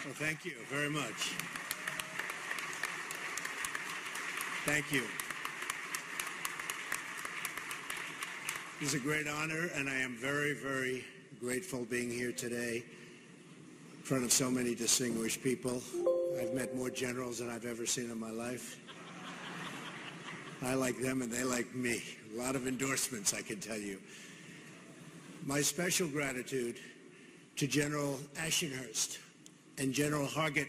Well, thank you very much. Thank you. It's a great honor, and I am very, very grateful being here today in front of so many distinguished people. I've met more generals than I've ever seen in my life. I like them, and they like me. A lot of endorsements, I can tell you. My special gratitude to General Ashenhurst and General Hargett,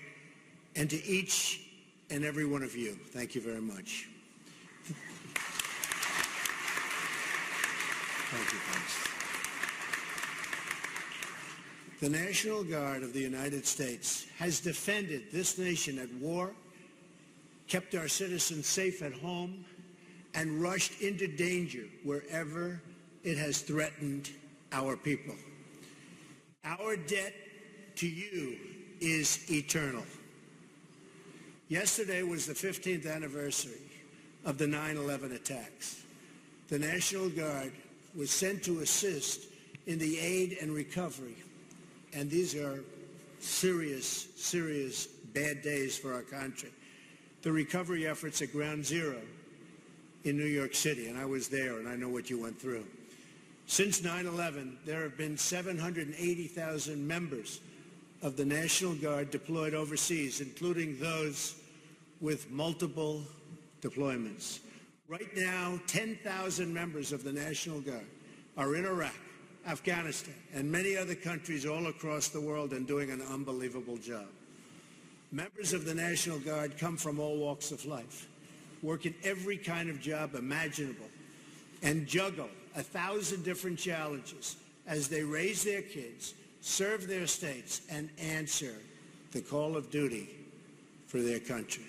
and to each and every one of you. Thank you very much. Thank you, folks. The National Guard of the United States has defended this nation at war, kept our citizens safe at home, and rushed into danger wherever it has threatened our people. Our debt to you is eternal. Yesterday was the 15th anniversary of the 9/11 attacks. The National Guard was sent to assist in the aid and recovery, and these are serious, serious bad days for our country. The recovery efforts at Ground Zero in New York City, and I was there, and I know what you went through. Since 9/11, there have been 780,000 members of the National Guard deployed overseas, including those with multiple deployments. Right now, 10,000 members of the National Guard are in Iraq, Afghanistan, and many other countries all across the world and doing an unbelievable job. Members of the National Guard come from all walks of life, work in every kind of job imaginable, and juggle 1,000 different challenges as they raise their kids, serve their states, and answer the call of duty for their country.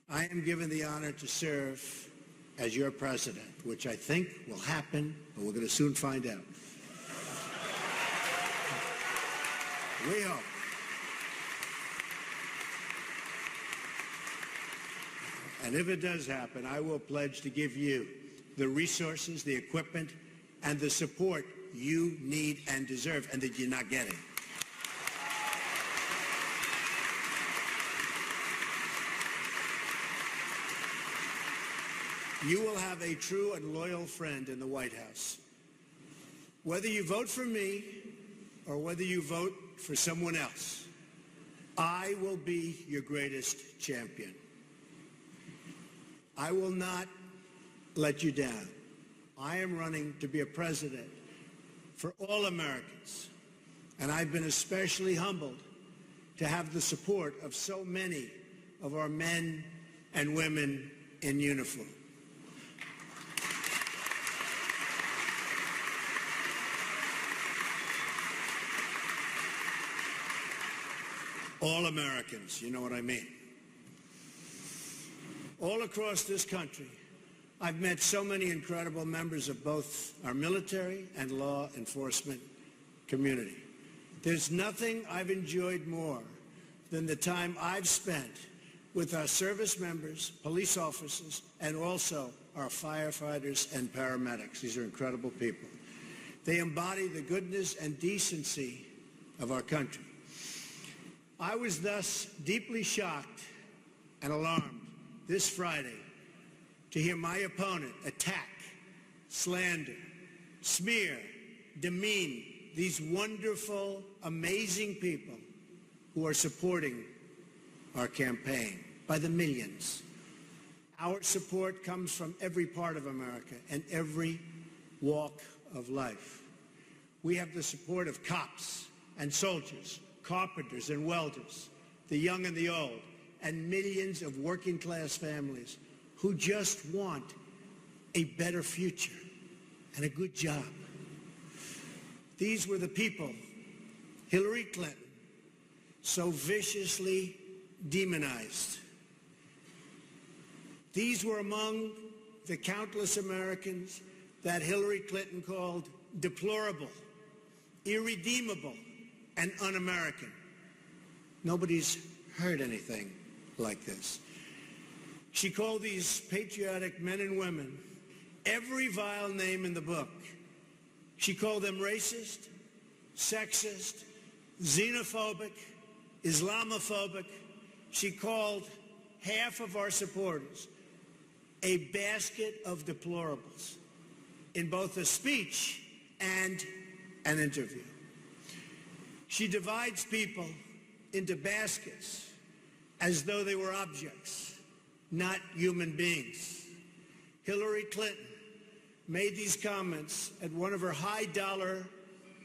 I am given the honor to serve as your president, which I think will happen, but we're going to soon find out. We hope. And if it does happen, I will pledge to give you the resources, the equipment, and the support you need and deserve, and that you're not getting. You will have a true and loyal friend in the White House. Whether you vote for me or whether you vote for someone else, I will be your greatest champion. I will not let you down. I am running to be a president for all Americans, and I've been especially humbled to have the support of so many of our men and women in uniform. All Americans, you know what I mean. All across this country, I've met so many incredible members of both our military and law enforcement community. There's nothing I've enjoyed more than the time I've spent with our service members, police officers, and also our firefighters and paramedics. These are incredible people. They embody the goodness and decency of our country. I was thus deeply shocked and alarmed this Friday to hear my opponent attack, slander, smear, demean these wonderful, amazing people who are supporting our campaign by the millions. Our support comes from every part of America and every walk of life. We have the support of cops and soldiers, carpenters and welders, the young and the old, and millions of working-class families who just want a better future and a good job. These were the people Hillary Clinton so viciously demonized. These were among the countless Americans that Hillary Clinton called deplorable, irredeemable, and un-American. Nobody's heard anything like this. She called these patriotic men and women every vile name in the book. She called them racist, sexist, xenophobic, Islamophobic. She called half of our supporters a basket of deplorables in both a speech and an interview. She divides people into baskets as though they were objects, not human beings. Hillary Clinton made these comments at one of her high-dollar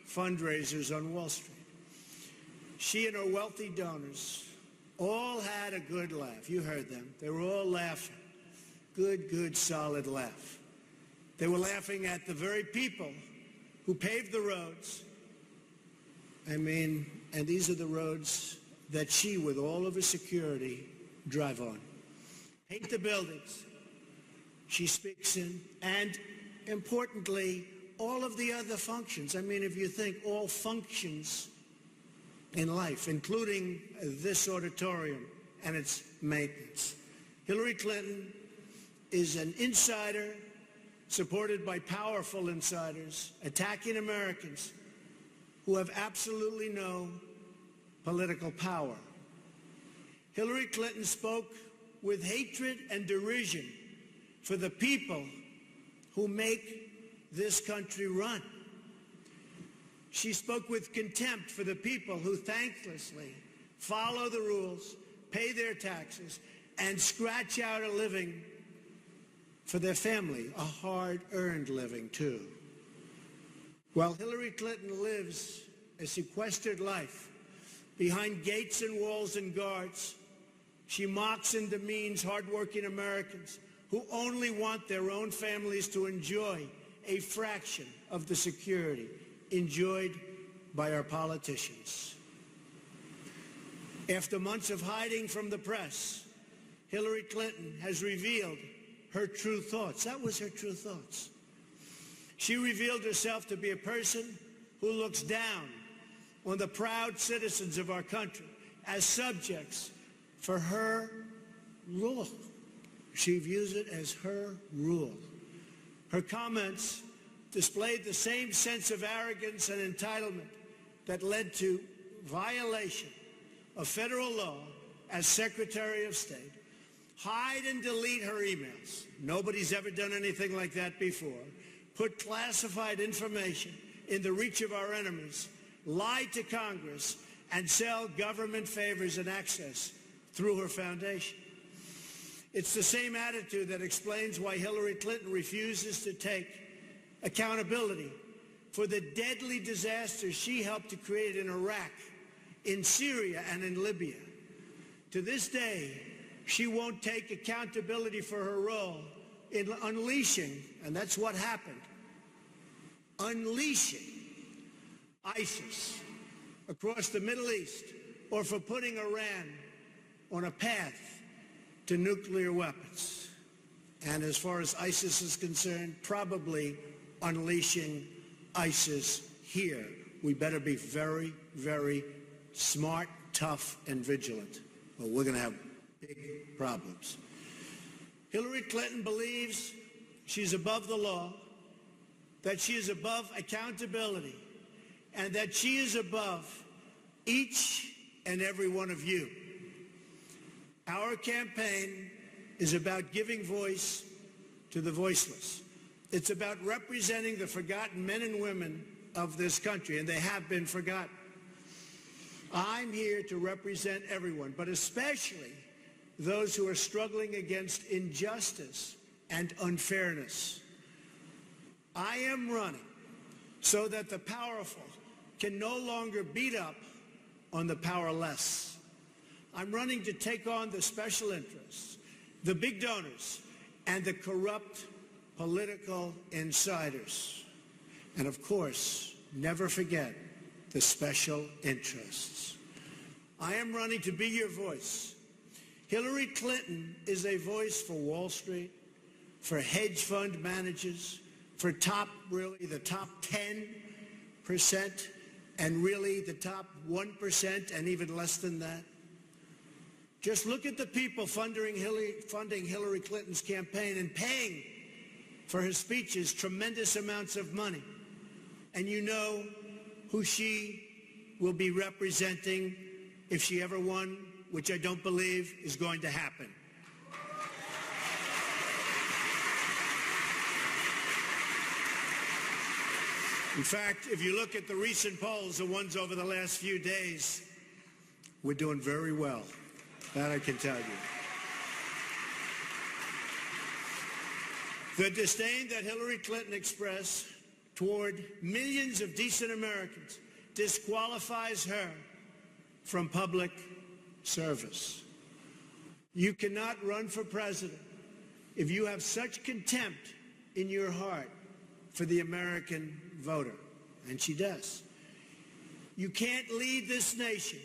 fundraisers on Wall Street. She and her wealthy donors all had a good laugh. You heard them. They were all laughing. Good, solid laugh. They were laughing at the very people who paved the roads. And these are the roads that she, with all of her security, drive on. Paint the buildings she speaks in, and importantly, all of the other functions. If you think all functions in life, including this auditorium and its maintenance. Hillary Clinton is an insider supported by powerful insiders attacking Americans who have absolutely no political power. Hillary Clinton spoke with hatred and derision for the people who make this country run. She spoke with contempt for the people who thanklessly follow the rules, pay their taxes, and scratch out a living for their family, a hard-earned living, too. While Hillary Clinton lives a sequestered life behind gates and walls and guards, she mocks and demeans hardworking Americans who only want their own families to enjoy a fraction of the security enjoyed by our politicians. After months of hiding from the press, Hillary Clinton has revealed her true thoughts. That was her true thoughts. She revealed herself to be a person who looks down on the proud citizens of our country as subjects for her rule. She views it as her rule. Her comments displayed the same sense of arrogance and entitlement that led to violation of federal law as Secretary of State. Hide and delete her emails. Nobody's ever done anything like that before. Put classified information in the reach of our enemies, lie to Congress, and sell government favors and access through her foundation. It's the same attitude that explains why Hillary Clinton refuses to take accountability for the deadly disasters she helped to create in Iraq, in Syria, and in Libya. To this day, she won't take accountability for her role in unleashing, and that's what happened, unleashing ISIS across the Middle East, or for putting Iran on a path to nuclear weapons. And as far as ISIS is concerned, probably unleashing ISIS here. We better be very, very smart, tough, and vigilant, or we're going to have big problems. Hillary Clinton believes she's above the law, that she is above accountability, and that she is above each and every one of you. Our campaign is about giving voice to the voiceless. It's about representing the forgotten men and women of this country, and they have been forgotten. I'm here to represent everyone, but especially those who are struggling against injustice and unfairness. I am running so that the powerful can no longer beat up on the powerless. I'm running to take on the special interests, the big donors, and the corrupt political insiders. And of course, never forget the special interests. I am running to be your voice. Hillary Clinton is a voice for Wall Street, for hedge fund managers, for the top 10%, and really the top 1% and even less than that. Just look at the people funding Hillary Clinton's campaign and paying for her speeches tremendous amounts of money. And you know who she will be representing if she ever won, which I don't believe is going to happen. In fact, if you look at the recent polls, the ones over the last few days, we're doing very well. That I can tell you. The disdain that Hillary Clinton expressed toward millions of decent Americans disqualifies her from public service. You cannot run for president if you have such contempt in your heart for the American voter, and she does. You can't lead this nation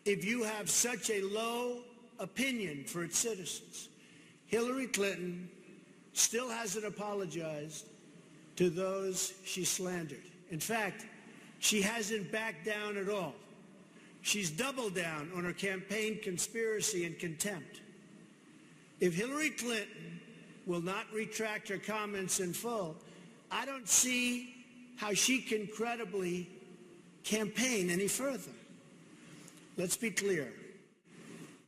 if you have such a low opinion for its citizens. Hillary Clinton still hasn't apologized to those she slandered. In fact, she hasn't backed down at all. She's doubled down on her campaign conspiracy and contempt. If Hillary Clinton will not retract her comments in full, I don't see how she can credibly campaign any further. Let's be clear.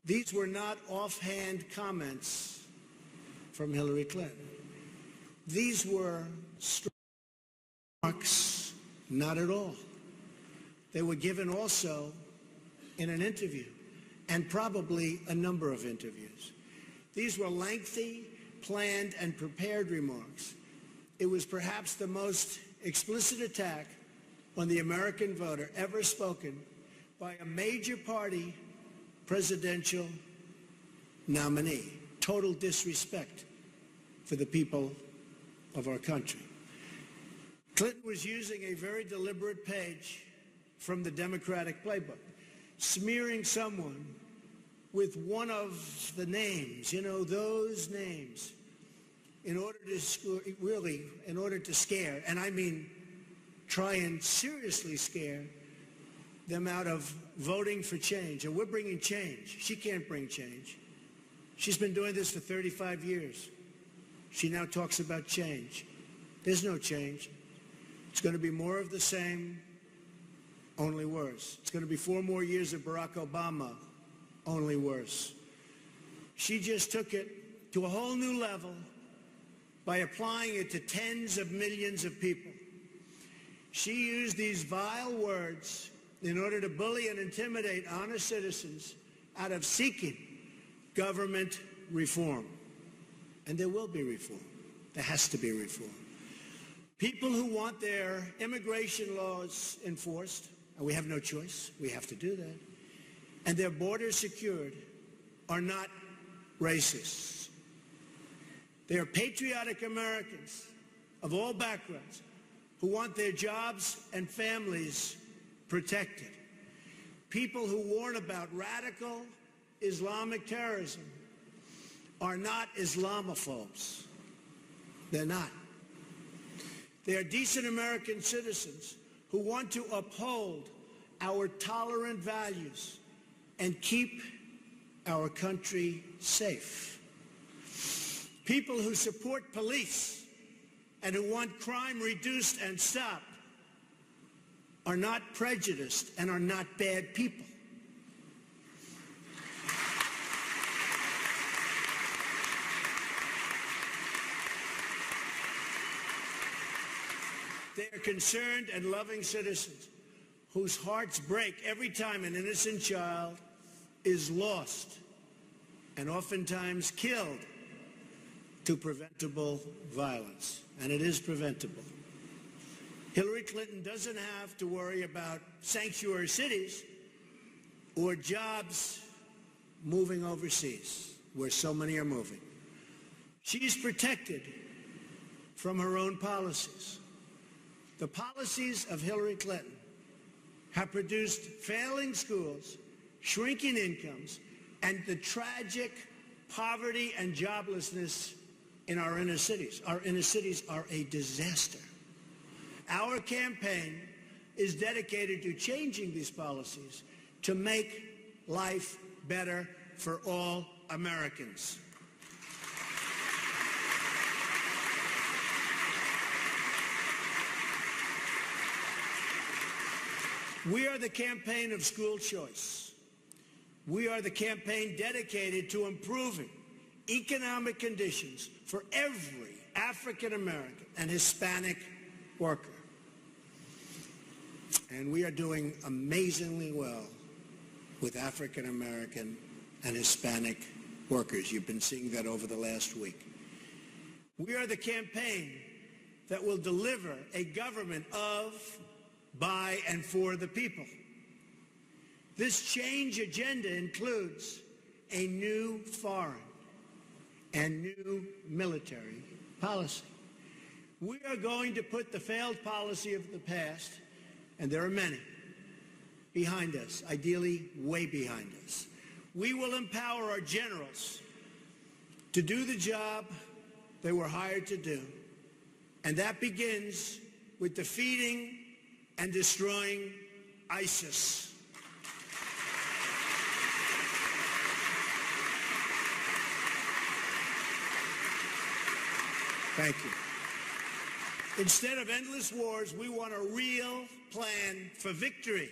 These were not offhand comments from Hillary Clinton. These were strong remarks, not at all. They were given also in an interview, and probably a number of interviews. These were lengthy, planned, and prepared remarks. It was perhaps the most explicit attack on the American voter ever spoken by a major party presidential nominee. Total disrespect for the people of our country. Clinton was using a very deliberate page from the Democratic playbook, smearing someone with one of the names, those names, in order to scare, and I mean try and seriously scare them out of voting for change. And we're bringing change. She can't bring change. She's been doing this for 35 years. She now talks about change. There's no change. It's going to be more of the same, only worse. It's going to be 4 more years of Barack Obama, only worse. She just took it to a whole new level by applying it to tens of millions of people. She used these vile words in order to bully and intimidate honest citizens out of seeking government reform. And there will be reform. There has to be reform. People who want their immigration laws enforced, and we have no choice, we have to do that, and their borders secured, are not racists. They are patriotic Americans of all backgrounds who want their jobs and families protected. People who warn about radical Islamic terrorism are not Islamophobes. They're not. They are decent American citizens who want to uphold our tolerant values and keep our country safe. People who support police and who want crime reduced and stopped are not prejudiced and are not bad people. They are concerned and loving citizens whose hearts break every time an innocent child is lost and oftentimes killed to preventable violence. And it is preventable. Hillary Clinton doesn't have to worry about sanctuary cities or jobs moving overseas, where so many are moving. She's protected from her own policies. The policies of Hillary Clinton have produced failing schools, shrinking incomes, and the tragic poverty and joblessness in our inner cities. Our inner cities are a disaster. Our campaign is dedicated to changing these policies to make life better for all Americans. We are the campaign of school choice. We are the campaign dedicated to improving economic conditions for every African American and Hispanic worker. And we are doing amazingly well with African American and Hispanic workers. You've been seeing that over the last week. We are the campaign that will deliver a government of, by, and for the people. This change agenda includes a new foreign and new military policy. We are going to put the failed policy of the past, and there are many, behind us, ideally way behind us. We will empower our generals to do the job they were hired to do, and that begins with defeating and destroying ISIS. Thank you. Instead of endless wars, we want a real plan for victory.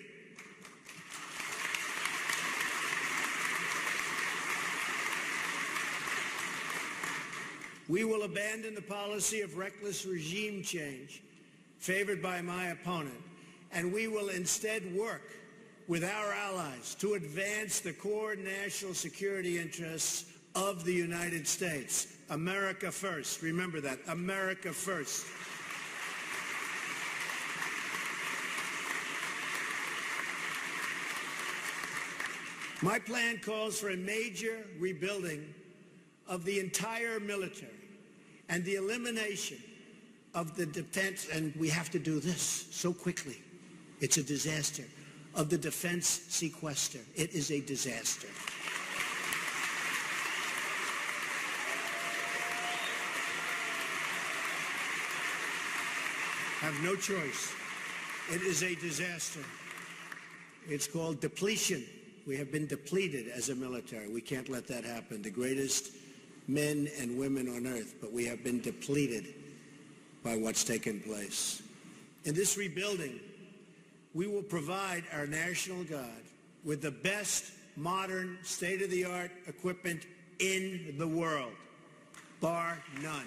We will abandon the policy of reckless regime change favored by my opponent, and we will instead work with our allies to advance the core national security interests of the United States. America first. Remember that. America first. My plan calls for a major rebuilding of the entire military and the elimination of the defense, and we have to do this so quickly. It's a disaster. Of the defense sequester. It is a disaster. Have no choice. It is a disaster. It's called depletion. We have been depleted as a military. We can't let that happen. The greatest men and women on earth, but we have been depleted by what's taken place. In this rebuilding, we will provide our National Guard with the best modern state-of-the-art equipment in the world, bar none.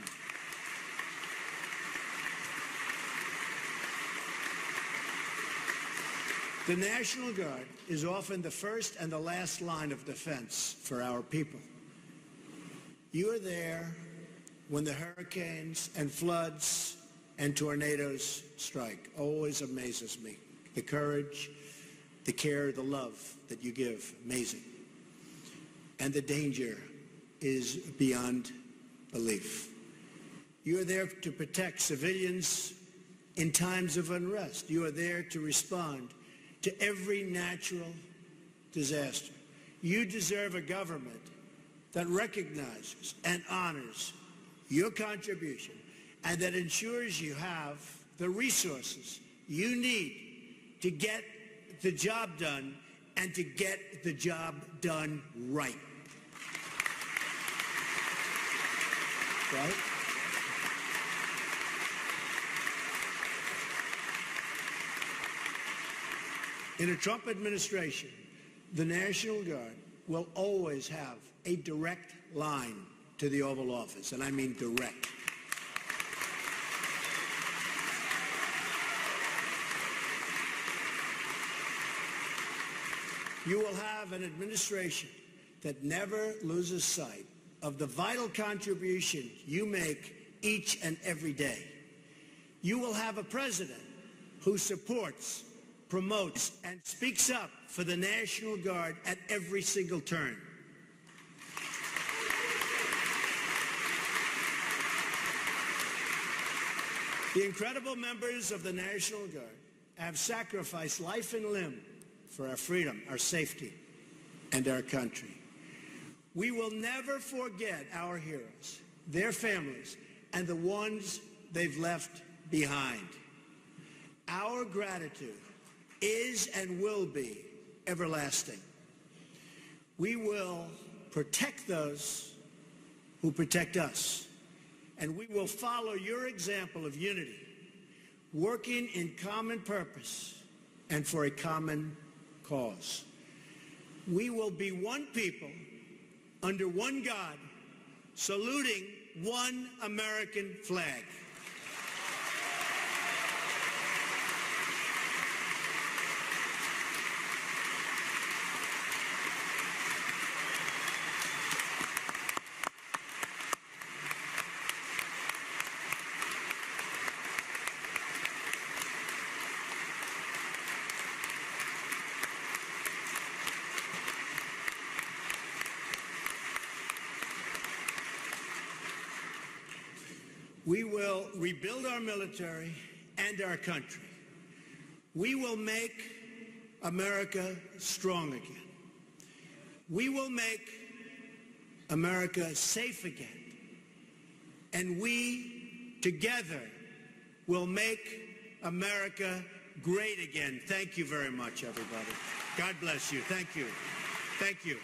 The National Guard is often the first and the last line of defense for our people. You are there when the hurricanes and floods and tornadoes strike. Always amazes me. The courage, the care, the love that you give, amazing. And the danger is beyond belief. You are there to protect civilians in times of unrest. You are there to respond to every natural disaster. You deserve a government that recognizes and honors your contribution and that ensures you have the resources you need to get the job done and to get the job done right. Right? In a Trump administration, the National Guard will always have a direct line to the Oval Office, and I mean direct. You will have an administration that never loses sight of the vital contribution you make each and every day. You will have a president who supports, promotes, and speaks up for the National Guard at every single turn. The incredible members of the National Guard have sacrificed life and limb for our freedom, our safety, and our country. We will never forget our heroes, their families, and the ones they've left behind. Our gratitude is and will be everlasting. We will protect those who protect us, and we will follow your example of unity, working in common purpose and for a common cause. We will be one people, under one God, saluting one American flag. We will rebuild our military and our country. We will make America strong again. We will make America safe again. And we, together, will make America great again. Thank you very much, everybody. God bless you. Thank you. Thank you.